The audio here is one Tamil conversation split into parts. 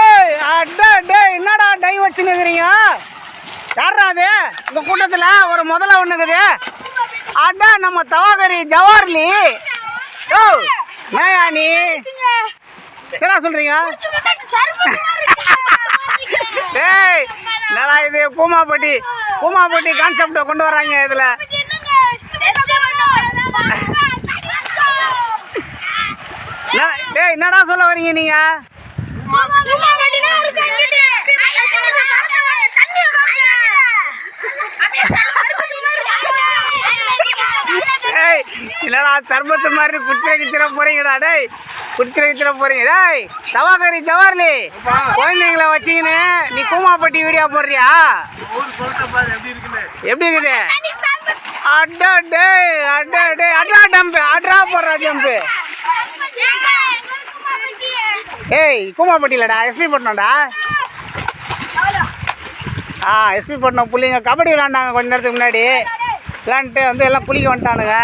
ஏய் அடா டேய் என்னடா டை வச்சு நிக்கிறீங்க? யாரா அது இந்த கூட்டத்தில் ஒரு முதல்ல ஒண்ணுக்குது? அடா நம்ம தவாகரி ஜவார்லி. ஓ ஏயா நீ என்ன சொல்றீங்க? டேய் என்னடா இது கூமாப்பட்டி கான்செப்டை கொண்டு வராங்க இதுல. டேய் என்னடா சொல்ல வரீங்க நீங்க? இல்லடா சர்பத்து மாதிரி குச்சிர போறீங்கடா. டேய் குச்சிர போறீங்க. டேய் தவாகரி ஜவார்லி குழந்தைங்களை வச்சிக்கின்னு நீ கூமாப்பட்டி வீடியோ போடுறியா? எப்படி இருக்குது? அடா டேய் அட்ரா டம்பு அட்ரா போடுறா ஜம்பு. ஏய் கூமாப்பட்டியிலடா எஸ்பி பட்டினம்டா. எஸ்பி பட்டினம் புள்ளிங்க கபடி விளாண்டாங்க கொஞ்ச நேரத்துக்கு முன்னாடி. விளாண்டுட்டு வந்து எல்லாம் குளிக்க வந்துட்டானுங்க.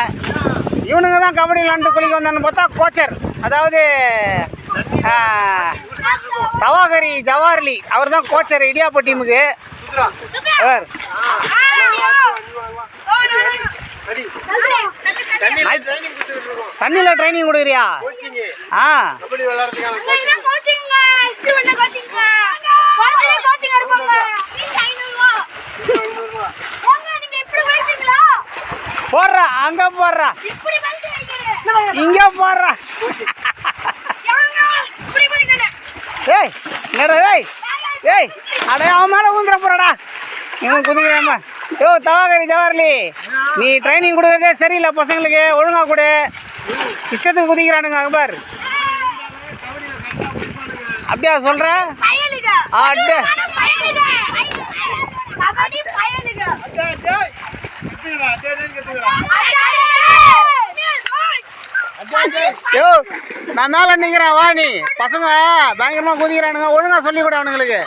இவனுங்க தான் கபடி விளாண்டு குளிக்க வந்தான்னு பார்த்தா கோச்சர், அதாவது தவாகரி ஜவார்லி அவர் தான் கோச்சர் இடியாப்ப டீமுக்கு. தண்ணியில் ட்ரைனிங் கொடுக்குறியா? போடுறா அங்க போடுறா இங்க போடுறா. ஏய் என்னடா ஏய் அடைய அவன் மேலே ஊந்துட போறடா. இவன் குதிக்கிறாம. யோ தவாகரி ஜவார்லி நீ ட்ரைனிங் கொடுக்குறதே சரியில்லை பசங்களுக்கு. ஒழுங்கா கொடு. இஷ்டத்துக்கு குதிக்கிறானுங்க அக்பர். அப்படியா சொல்ற? யோ நான் மேல நிக்கிறேன் வா. நீ பசங்க பயங்கரமா குதிக்கிறானுங்க, ஒழுங்கா சொல்லி கொடு அவனுங்களுக்கு.